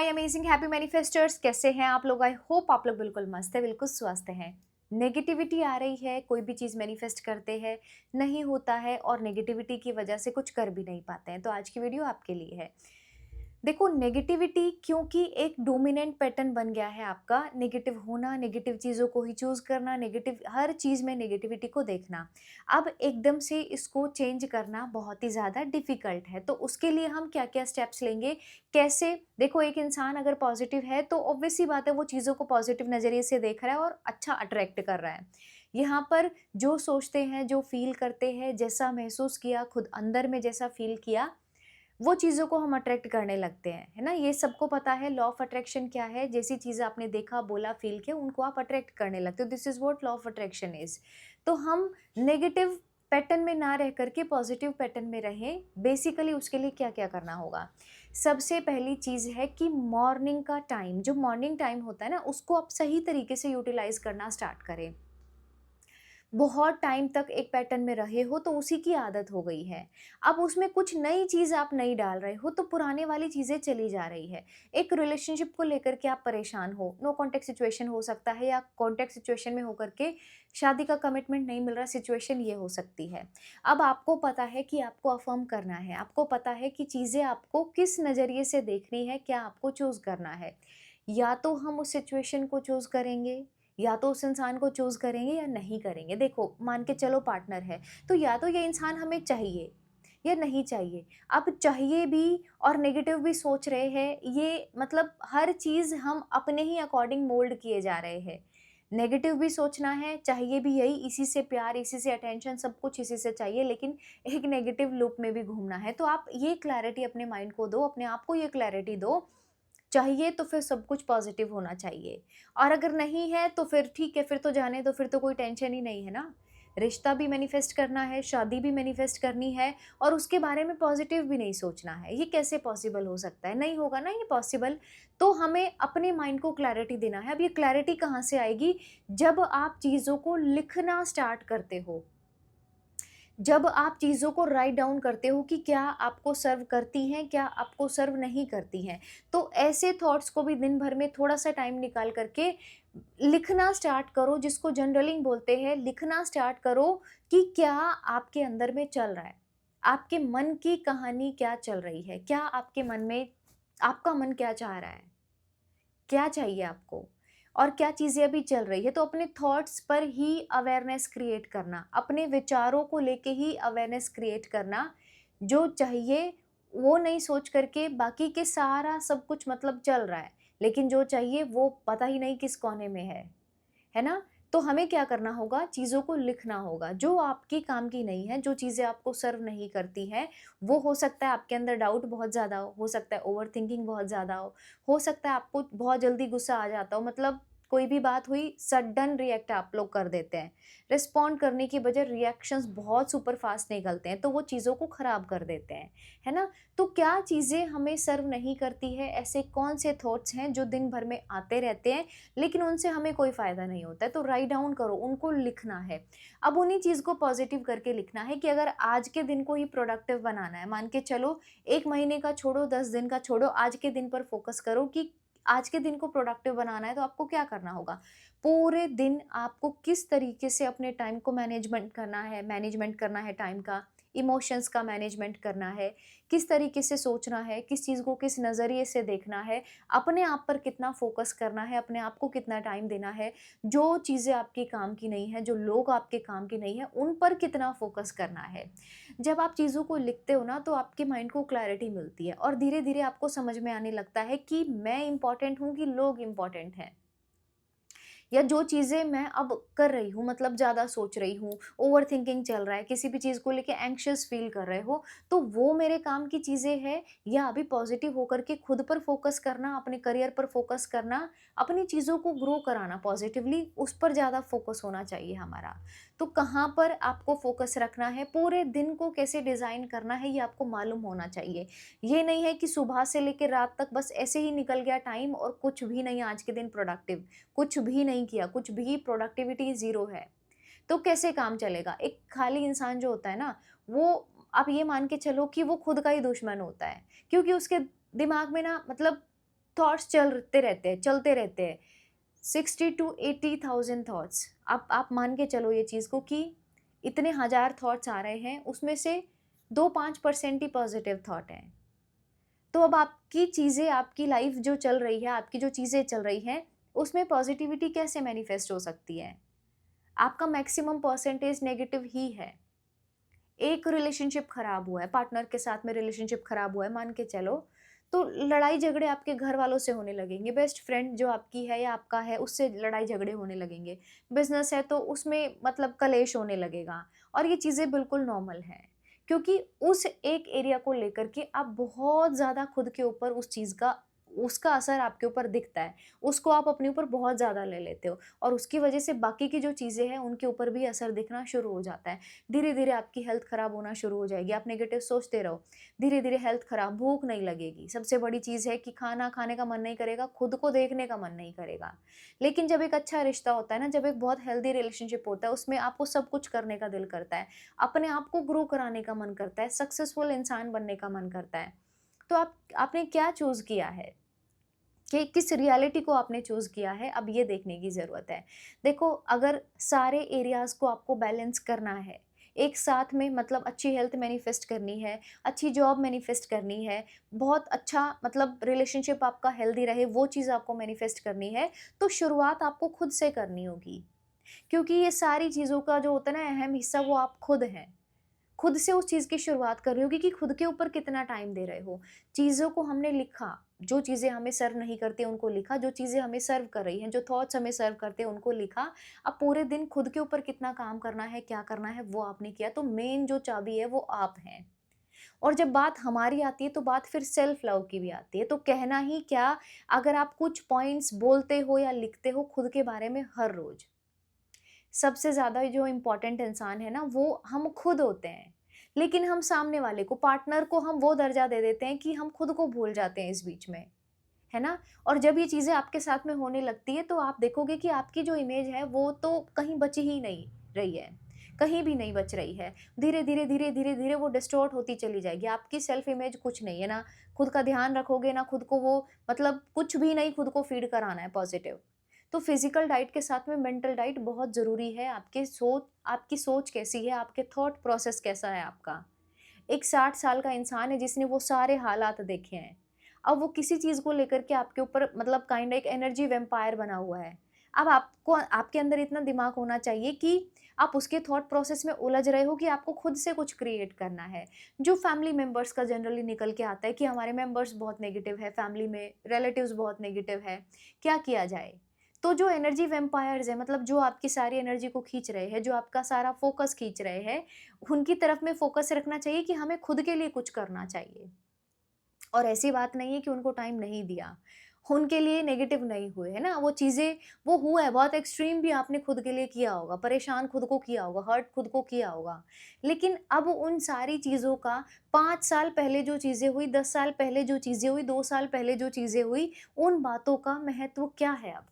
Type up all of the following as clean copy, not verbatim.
हाय amazing happy मैनिफेस्टर्स, कैसे हैं आप लोग? आई होप आप लोग बिल्कुल मस्त है, बिल्कुल स्वस्थ हैं। नेगेटिविटी आ रही है, कोई भी चीज़ मैनिफेस्ट करते हैं, नहीं होता है और नेगेटिविटी की वजह से कुछ कर भी नहीं पाते हैं। तो आज की वीडियो आपके लिए है। देखो, नेगेटिविटी क्योंकि एक डोमिनेंट पैटर्न बन गया है आपका, नेगेटिव होना, नेगेटिव चीज़ों को ही चूज़ करना, नेगेटिव हर चीज़ में नेगेटिविटी को देखना। अब एकदम से इसको चेंज करना बहुत ही ज़्यादा डिफ़िकल्ट है, तो उसके लिए हम क्या-क्या स्टेप्स लेंगे? कैसे? देखो, एक इंसान अगर पॉज़िटिव है तो ऑब्वियस सी बात है, वो चीज़ों को पॉज़िटिव नज़रिए से देख रहा है और अच्छा अट्रैक्ट कर रहा है। यहाँ पर जो सोचते हैं, जो फ़ील करते हैं, जैसा महसूस किया, खुद अंदर में जैसा फ़ील किया, वो चीज़ों को हम अट्रैक्ट करने लगते हैं, है ना? ये सबको पता है लॉ ऑफ अट्रैक्शन क्या है, जैसी चीज़ें आपने देखा, बोला, फ़ील किया, उनको आप अट्रैक्ट करने लगते हो। This is what law of attraction is. तो हम नेगेटिव पैटर्न में ना रह कर के पॉजिटिव पैटर्न में रहें। बेसिकली उसके लिए क्या-क्या करना होगा? सबसे पहली चीज़ है कि मॉर्निंग का टाइम, जो मॉर्निंग टाइम होता है ना, उसको आप सही तरीके से यूटिलाइज़ करना स्टार्ट करें। बहुत टाइम तक एक पैटर्न में रहे हो तो उसी की आदत हो गई है। अब उसमें कुछ नई चीज़ आप नहीं डाल रहे हो तो पुराने वाली चीज़ें चली जा रही है। एक रिलेशनशिप को लेकर के आप परेशान हो, नो कॉन्टैक्ट सिचुएशन हो सकता है, या कॉन्टैक्ट सिचुएशन में होकर के शादी का कमिटमेंट नहीं मिल रहा, सिचुएशन ये हो सकती है। अब आपको पता है कि आपको अफ़र्म करना है, आपको पता है कि चीज़ें आपको किस नज़रिए से देखनी है, क्या आपको चूज़ करना है। या तो हम उस सिचुएशन को चूज़ करेंगे, या तो उस इंसान को चूज़ करेंगे या नहीं करेंगे। देखो, मान के चलो पार्टनर है, तो या तो ये इंसान हमें चाहिए या नहीं चाहिए। अब चाहिए भी और नेगेटिव भी सोच रहे हैं, ये मतलब हर चीज़ हम अपने ही अकॉर्डिंग मोल्ड किए जा रहे हैं। नेगेटिव भी सोचना है, चाहिए भी यही, इसी से प्यार, इसी से अटेंशन, सब कुछ इसी से चाहिए, लेकिन एक नेगेटिव लूप में भी घूमना है। तो आप ये क्लैरिटी अपने माइंड को दो, अपने आप को ये क्लैरिटी दो, चाहिए तो फिर सब कुछ पॉज़िटिव होना चाहिए, और अगर नहीं है तो फिर ठीक है, फिर तो जाने दो, फिर तो कोई टेंशन ही नहीं है ना। रिश्ता भी मैनिफेस्ट करना है, शादी भी मैनिफेस्ट करनी है और उसके बारे में पॉज़िटिव भी नहीं सोचना है। ये कैसे पॉसिबल हो सकता है? नहीं होगा ना ये पॉसिबल। तो हमें अपने माइंड को क्लैरिटी देना है। अब ये क्लैरिटी कहाँ से आएगी? जब आप चीज़ों को लिखना स्टार्ट करते हो। जब आप चीज़ों को राइट डाउन करते हो कि क्या आपको सर्व करती हैं, क्या आपको सर्व नहीं करती हैं। तो ऐसे थॉट्स को भी दिन भर में थोड़ा-सा टाइम निकाल कर के लिखना स्टार्ट करो, जिसको जर्नलिंग बोलते हैं। लिखना स्टार्ट करो कि क्या आपके अंदर में चल रहा है। आपके मन की कहानी क्या चल रही है? क्या आपके मन में, आपका मन क्या चाह रहा है? क्या चाहिए आपको? और क्या चीज़ें अभी चल रही है? तो अपने थॉट्स पर ही अवेयरनेस क्रिएट करना, अपने विचारों को लेके ही अवेयरनेस क्रिएट करना। जो चाहिए वो नहीं सोच करके बाकी के सारा सब कुछ मतलब चल रहा है, लेकिन जो चाहिए वो पता ही नहीं किस कोने में है ना? तो हमें क्या करना होगा? चीज़ों को लिखना होगा, जो आपके काम की नहीं है, जो चीज़ें आपको सर्व नहीं करती हैं। वो हो सकता है आपके अंदर डाउट बहुत ज़्यादा हो सकता है ओवरथिंकिंग बहुत ज़्यादा हो सकता है आपको बहुत जल्दी गुस्सा आ जाता हो, मतलब कोई भी बात हुई सडन रिएक्ट आप लोग कर देते हैं। रिस्पॉन्ड करने की बजाय रिएक्शंस बहुत सुपर फास्ट निकलते हैं, तो वो चीज़ों को खराब कर देते हैं, है ना? तो क्या चीज़ें हमें सर्व नहीं करती है, ऐसे कौन से थॉट्स हैं जो दिन भर में आते रहते हैं लेकिन उनसे हमें कोई फ़ायदा नहीं होता है, तो राइट डाउन करो, उनको लिखना है। अब उन्हीं चीज़ को पॉज़िटिव करके लिखना है कि अगर आज के दिन को ही प्रोडक्टिव बनाना है, मान के चलो 1 महीने का छोड़ो, 10 दिन का छोड़ो, आज के दिन पर फ़ोकस करो कि आज के दिन को प्रोडक्टिव बनाना है, तो आपको क्या करना होगा? पूरे दिन आपको किस तरीके से अपने टाइम को मैनेजमेंट करना है टाइम का, इमोशंस का मैनेजमेंट करना है, किस तरीके से सोचना है, किस चीज़ को किस नज़रिए से देखना है, अपने आप पर कितना फ़ोकस करना है, अपने आप को कितना टाइम देना है, जो चीज़ें आपके काम की नहीं है, जो लोग आपके काम के नहीं है, उन पर कितना फ़ोकस करना है। जब आप चीज़ों को लिखते हो ना, तो आपके माइंड को क्लैरिटी मिलती है और धीरे-धीरे आपको समझ में आने लगता है कि मैं इम्पोर्टेंट हूँ कि लोग इम्पोर्टेंट हैं। या जो चीज़ें मैं अब कर रही हूँ, मतलब ज़्यादा सोच रही हूँ, ओवरथिंकिंग चल रहा है, किसी भी चीज़ को लेके एंग्ज़ियस फ़ील कर रहे हो, तो वो मेरे काम की चीज़ें हैं, या अभी पॉज़िटिव होकर के खुद पर फ़ोकस करना, अपने करियर पर फ़ोकस करना, अपनी चीज़ों को ग्रो कराना पॉज़िटिवली, उस पर ज़्यादा फ़ोकस होना चाहिए हमारा। तो कहाँ पर आपको फ़ोकस रखना है, पूरे दिन को कैसे डिज़ाइन करना है, ये आपको मालूम होना चाहिए। ये नहीं है कि सुबह से लेके रात तक बस ऐसे ही निकल गया टाइम और कुछ भी नहीं आज के दिन प्रोडक्टिव। कुछ भी नहीं किया, कुछ भी प्रोडक्टिविटी ज़ीरो है, तो कैसे काम चलेगा? एक खाली इंसान जो होता है ना, वो आप ये मान के चलो कि वो खुद का ही दुश्मन होता है, क्योंकि उसके दिमाग में ना मतलब थॉट्स चलते रहते हैं। 60 टू 80,000 थॉट्स। आप मान के चलो ये चीज़ को कि इतने हज़ार थॉट्स आ रहे हैं, उसमें से 2-5% ही पॉज़िटिव थॉट हैं। तो अब आपकी चीज़ें, आपकी लाइफ़ जो चल रही है, आपकी जो चीज़ें चल रही हैं, उसमें पॉज़िटिविटी कैसे मैनिफेस्ट हो सकती है? आपका मैक्सिमम परसेंटेज नेगेटिव ही है। एक रिलेशनशिप खराब हुआ है, पार्टनर के साथ में रिलेशनशिप खराब हुआ है, मान के चलो, तो लड़ाई झगड़े आपके घर वालों से होने लगेंगे, बेस्ट फ्रेंड जो आपकी है या आपका है उससे लड़ाई झगड़े होने लगेंगे, बिजनेस है तो उसमें मतलब कलेश होने लगेगा, और ये चीज़ें बिल्कुल नॉर्मल है, क्योंकि उस एक एरिया को लेकर के आप बहुत ज़्यादा खुद के ऊपर उस चीज़ का, उसका असर आपके ऊपर दिखता है, उसको आप अपने ऊपर बहुत ज़्यादा ले लेते हो, और उसकी वजह से बाकी की जो चीज़ें हैं उनके ऊपर भी असर दिखना शुरू हो जाता है। धीरे-धीरे आपकी हेल्थ खराब होना शुरू हो जाएगी, आप नेगेटिव सोचते रहो, धीरे-धीरे हेल्थ खराब, भूख नहीं लगेगी। सबसे बड़ी चीज़ है कि खाना खाने का मन नहीं करेगा, खुद को देखने का मन नहीं करेगा। लेकिन जब एक अच्छा रिश्ता होता है ना, जब एक बहुत हेल्दी रिलेशनशिप होता है, उसमें आपको सब कुछ करने का दिल करता है, अपने आप को ग्रो कराने का मन करता है, सक्सेसफुल इंसान बनने का मन करता है। तो आपने क्या चूज़ किया है? कि किस रियलिटी को आपने चूज़ किया है, अब ये देखने की ज़रूरत है। देखो, अगर सारे एरियाज़ को आपको बैलेंस करना है, एक साथ में मतलब अच्छी हेल्थ मैनिफेस्ट करनी है, अच्छी जॉब मैनिफेस्ट करनी है, बहुत अच्छा मतलब रिलेशनशिप आपका हेल्दी रहे, वो चीज़ आपको मैनिफेस्ट करनी है, तो शुरुआत आपको खुद से करनी होगी। क्योंकि ये सारी चीज़ों का जो होता है ना अहम हिस्सा, वो आप खुद हैं। खुद से उस चीज़ की शुरुआत कर रही होगी कि खुद के ऊपर कितना टाइम दे रहे हो। चीज़ों को हमने लिखा, जो चीज़ें हमें सर्व नहीं करती उनको लिखा, जो चीज़ें हमें सर्व कर रही हैं, जो थॉट्स हमें सर्व करते हैं उनको लिखा। अब पूरे दिन खुद के ऊपर कितना काम करना है, क्या करना है वो आपने किया, तो मेन जो चाबी है वो आप हैं। और जब बात हमारी आती है तो बात फिर सेल्फ लव की भी आती है। तो कहना ही क्या, अगर आप कुछ पॉइंट्स बोलते हो या लिखते हो खुद के बारे में हर रोज़, सबसे ज़्यादा जो इम्पोर्टेंट इंसान है ना वो हम खुद होते हैं। लेकिन हम सामने वाले को, पार्टनर को हम वो दर्जा दे देते हैं कि हम खुद को भूल जाते हैं इस बीच में, है ना? और जब ये चीज़ें आपके साथ में होने लगती है तो आप देखोगे कि आपकी जो इमेज है वो तो कहीं बची ही नहीं रही है, कहीं भी नहीं बच रही है। धीरे-धीरे, धीरे-धीरे वो डिस्टॉर्ट होती चली जाएगी। आपकी सेल्फ इमेज कुछ नहीं है, ना खुद का ध्यान रखोगे, ना खुद को वो मतलब कुछ भी नहीं खुद को फीड कराना है पॉज़िटिव। तो फिज़िकल डाइट के साथ में मेंटल डाइट बहुत ज़रूरी है। आपकी सोच कैसी है, आपके थॉट प्रोसेस कैसा है आपका? एक 60 साल का इंसान है जिसने वो सारे हालात देखे हैं। अब वो किसी चीज़ को लेकर के आपके ऊपर मतलब काइंड एक एनर्जी वैम्पायर बना हुआ है। अब आपको आपके अंदर इतना दिमाग होना चाहिए कि आप उसके थॉट प्रोसेस में उलझ रहे हो कि आपको खुद से कुछ क्रिएट करना है। जो फैमिली मेंबर्स का जनरली निकल के आता है कि हमारे मेंबर्स बहुत नेगेटिव है, फैमिली में रिलेटिव्स बहुत नेगेटिव है, क्या किया जाए? तो जो एनर्जी वैम्पायर्स हैं, मतलब जो आपकी सारी एनर्जी को खींच रहे हैं, जो आपका सारा फ़ोकस खींच रहे हैं, उनकी तरफ में फ़ोकस रखना चाहिए कि हमें खुद के लिए कुछ करना चाहिए। और ऐसी बात नहीं है कि उनको टाइम नहीं दिया, उनके लिए नेगेटिव नहीं हुए, है ना? वो चीज़ें वो हुआ है, बहुत एक्सट्रीम भी आपने खुद के लिए किया होगा, परेशान खुद को किया होगा, हर्ट खुद को किया होगा। लेकिन अब उन सारी चीज़ों का 5 साल पहले जो चीज़ें हुई, 10 साल पहले जो चीज़ें हुई, 2 साल पहले जो चीज़ें हुई, उन बातों का महत्व क्या है अब?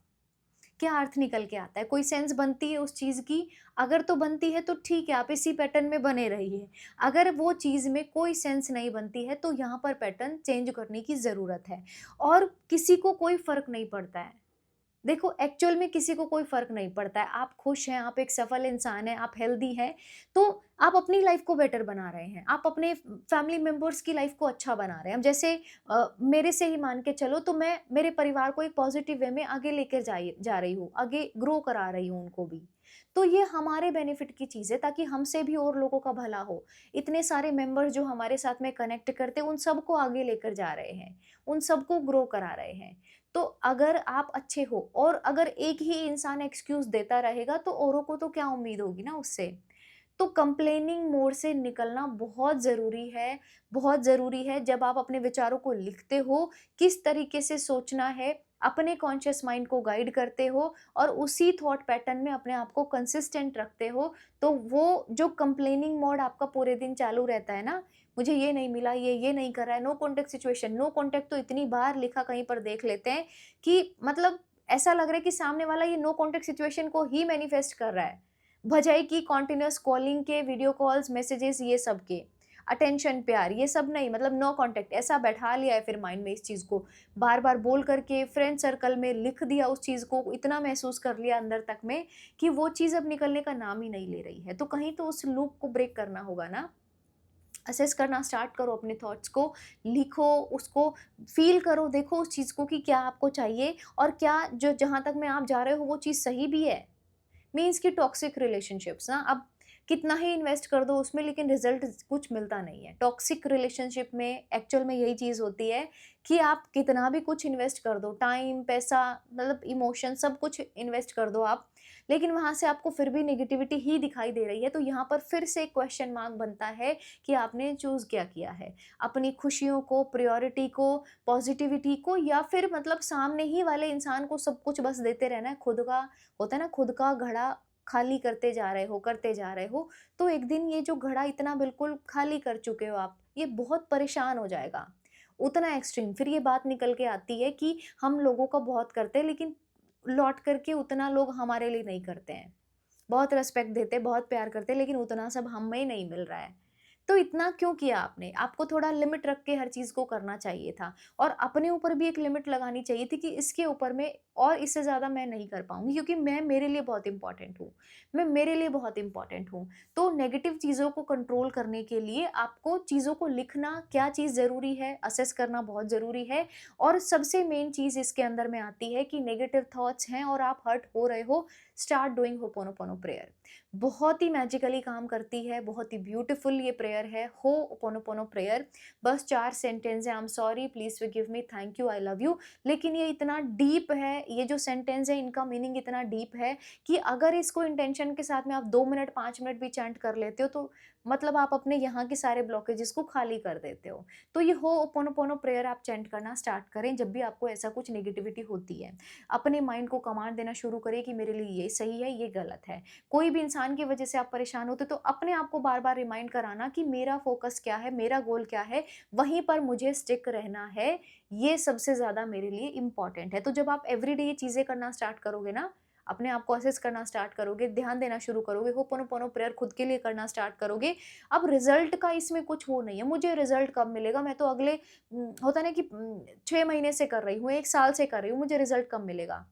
क्या अर्थ निकल के आता है? कोई सेंस बनती है उस चीज़ की? अगर तो बनती है तो ठीक है, आप इसी पैटर्न में बने रहिए। अगर वो चीज़ में कोई सेंस नहीं बनती है तो यहाँ पर पैटर्न चेंज करने की ज़रूरत है, और किसी को कोई फ़र्क नहीं पड़ता है। देखो, एक्चुअल में किसी को कोई फ़र्क नहीं पड़ता है। आप खुश हैं, आप एक सफल इंसान हैं, आप हेल्दी हैं, तो आप अपनी लाइफ़ को बेटर बना रहे हैं। आप अपने फैमिली मेंबर्स की लाइफ़ को अच्छा बना रहे हैं। अब जैसे मेरे से ही मान के चलो, तो मैं मेरे परिवार को एक पॉज़िटिव वे में आगे लेकर जा रही हूँ, आगे ग्रो करा रही हूँ उनको भी। तो ये हमारे बेनिफिट की चीज़ है, ताकि हमसे भी और लोगों का भला हो। इतने सारे मेंबर्स जो हमारे साथ में कनेक्ट करते हैं, उन सबको आगे लेकर जा रहे हैं, उन सबको ग्रो करा रहे हैं। तो अगर आप अच्छे हो, और अगर एक ही इंसान एक्सक्यूज़ देता रहेगा तो औरों को तो क्या उम्मीद होगी ना उससे। तो कंप्लेनिंग मोड से निकलना बहुत ज़रूरी है, बहुत ज़रूरी है। जब आप अपने विचारों को लिखते हो, किस तरीके से सोचना है, अपने कॉन्शियस माइंड को गाइड करते हो और उसी थॉट पैटर्न में अपने आप को कंसिस्टेंट रखते हो, तो वो जो कंप्लेनिंग मोड आपका पूरे दिन चालू रहता है ना, मुझे ये नहीं मिला, ये नहीं कर रहा है, no contact situation, no contact तो इतनी बार लिखा कहीं पर देख लेते हैं कि मतलब ऐसा लग रहा है कि सामने वाला ये नो कॉन्टैक्ट सिचुएशन को ही मैनिफेस्ट कर रहा है। बजाए कि कंटीन्यूअस कॉलिंग के, वीडियो कॉल्स, मैसेजेस ये सब के। अटेंशन, प्यार, ये सब नहीं, मतलब नो कॉन्टैक्ट, ऐसा बैठा लिया है फिर माइंड में इस चीज़ को, बार-बार बोल करके फ्रेंड सर्कल में लिख दिया उस चीज़ को, इतना महसूस कर लिया अंदर तक में कि वो चीज़ अब निकलने का नाम ही नहीं ले रही है। तो कहीं तो उस लूप को ब्रेक करना होगा ना। असेस करना स्टार्ट करो अपने थॉट्स को, लिखो, उसको फ़ील करो, देखो उस चीज़ को कि क्या आपको चाहिए और क्या जो जहाँ तक में आप जा रहे हो वो चीज़ सही भी है। मीन्स कि टॉक्सिक रिलेशनशिप्स ना, अब कितना ही इन्वेस्ट कर दो उसमें लेकिन रिजल्ट कुछ मिलता नहीं है। टॉक्सिक रिलेशनशिप में एक्चुअल में यही चीज़ होती है कि आप कितना भी कुछ इन्वेस्ट कर दो, टाइम, पैसा, मतलब इमोशन, सब कुछ इन्वेस्ट कर दो आप, लेकिन वहाँ से आपको फिर भी नेगेटिविटी ही दिखाई दे रही है। तो यहाँ पर फिर से क्वेश्चन मार्क बनता है कि आपने चूज़ क्या किया है? अपनी खुशियों को, प्रायोरिटी को, पॉजिटिविटी को, या फिर मतलब सामने ही वाले इंसान को सब कुछ बस देते रहना है। खुद का होता है ना, खुद का घड़ा खाली करते जा रहे हो, तो एक दिन ये जो घड़ा इतना बिल्कुल खाली कर चुके हो आप, ये बहुत परेशान हो जाएगा। उतना एक्सट्रीम फिर ये बात निकल के आती है कि हम लोगों का बहुत करते हैं, लेकिन लौट कर के उतना लोग हमारे लिए नहीं करते हैं। बहुत रिस्पेक्ट देते, बहुत प्यार करते, लेकिन उतना सब हमें नहीं मिल रहा है। तो इतना क्यों किया आपने? आपको थोड़ा लिमिट रख के हर चीज़ को करना चाहिए था और अपने ऊपर भी एक लिमिट लगानी चाहिए थी कि इसके ऊपर मैं और इससे ज़्यादा मैं नहीं कर पाऊँगी, क्योंकि मैं मेरे लिए बहुत इम्पोर्टेंट हूँ। मैं मेरे लिए बहुत इम्पोर्टेंट हूँ। तो नेगेटिव चीज़ों को कंट्रोल करने के लिए आपको चीज़ों को लिखना, क्या चीज़ ज़रूरी है, असेस करना बहुत ज़रूरी है। और सबसे मेन चीज़ इसके अंदर में आती है कि नेगेटिव थॉट्स हैं और आप हर्ट हो रहे हो, स्टार्ट डूइंग होपोनोपोनो प्रेयर। बहुत ही मैजिकली काम करती है, बहुत ही ब्यूटीफुल ये प्रेयर है, होपोनोपोनो प्रेयर। बस 4 सेंटेंस है, I am sorry, please forgive me, thank you, I love you. लेकिन ये इतना डीप है, ये जो सेंटेंस है इनका मीनिंग इतना डीप है कि अगर इसको इंटेंशन के साथ में आप 2 मिनट, 5 मिनट भी चैंट कर लेते हो, तो मतलब आप अपने यहाँ के सारे ब्लॉकेजेस को खाली कर देते हो। तो ये होपोनोपोनो प्रेयर आप चैंट करना स्टार्ट करें जब भी आपको ऐसा कुछ नेगेटिविटी होती है। अपने माइंड को कमांड देना शुरू करें कि मेरे लिए ये सही है, ये गलत है। कोई भी इंसान की वजह से आप परेशान होते, तो अपने आप को बार-बार रिमाइंड कराना कि मेरा फ़ोकस क्या है, मेरा गोल क्या है, वहीं पर मुझे स्टिक रहना है, ये सबसे ज़्यादा मेरे लिए इम्पोर्टेंट है। तो जब आप एवरीडे ये चीज़ें करना स्टार्ट करोगे ना, अपने आप को असेस करना स्टार्ट करोगे, ध्यान देना शुरू करोगे, होपोनोपोनो प्रेयर खुद के लिए करना स्टार्ट करोगे, अब रिज़ल्ट का इसमें कुछ वो नहीं है, मुझे रिज़ल्ट कब मिलेगा, मैं तो अगले होता है ना कि 6 महीने से कर रही हूँ, 1 साल से कर रही हूँ, मुझे रिज़ल्ट कब मिलेगा?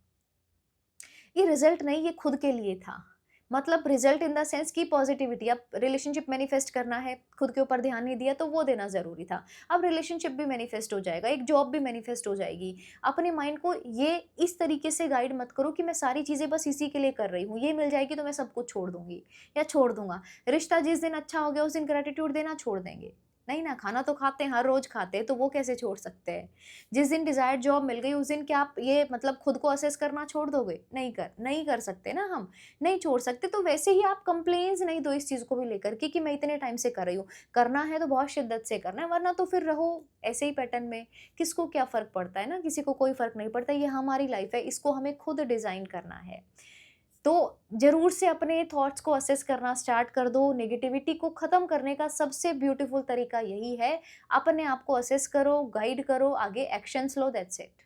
ये रिज़ल्ट नहीं, ये खुद के लिए था। मतलब रिज़ल्ट इन द सेंस कि पॉज़िटिविटी, अब रिलेशनशिप मैनिफेस्ट करना है, खुद के ऊपर ध्यान नहीं दिया तो वो देना ज़रूरी था। अब रिलेशनशिप भी मैनिफेस्ट हो जाएगा, एक जॉब भी मैनिफेस्ट हो जाएगी। अपने माइंड को ये इस तरीके से गाइड मत करो कि मैं सारी चीज़ें बस इसी के लिए कर रही हूँ, ये मिल जाएगी तो मैं सब कुछ छोड़ दूँगी या छोड़ दूँगा। रिश्ता जिस दिन अच्छा हो गया उस दिन ग्रैटिट्यूड देना छोड़ देंगे। नहीं ना, खाना तो खाते हैं, हर रोज़ खाते हैं, तो वो कैसे छोड़ सकते हैं? जिस दिन डिज़ायर्ड जॉब मिल गई उस दिन क्या आप ये मतलब खुद को असेस करना छोड़ दोगे? नहीं कर सकते ना हम, नहीं छोड़ सकते। तो वैसे ही आप कंप्लेंट्स नहीं दो इस चीज़ को भी लेकर के कि मैं इतने टाइम से कर रही हूँ। करना है तो बहुत शिद्दत से करना है, वरना तो फिर रहो ऐसे ही पैटर्न में। किसको क्या फ़र्क पड़ता है ना, किसी को कोई फ़र्क नहीं पड़ता, ये हमारी लाइफ़ है, इसको हमें खुद डिज़ाइन करना है। तो ज़रूर से अपने थॉट्स को असेस करना स्टार्ट कर दो। नेगेटिविटी को ख़त्म करने का सबसे ब्यूटीफुल तरीका यही है, अपने आप को असेस करो, गाइड करो, आगे एक्शन्स लो, दैट्स इट।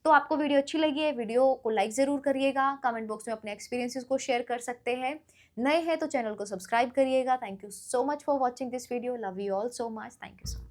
तो आपको वीडियो अच्छी लगी है, वीडियो को लाइक ज़रूर करिएगा, कमेंट बॉक्स में अपने एक्सपीरियंसेस को शेयर कर सकते हैं। नए हैं तो चैनल को सब्सक्राइब करिएगा। Thank you so much for watching this video. Love you all so much. Thank you so much.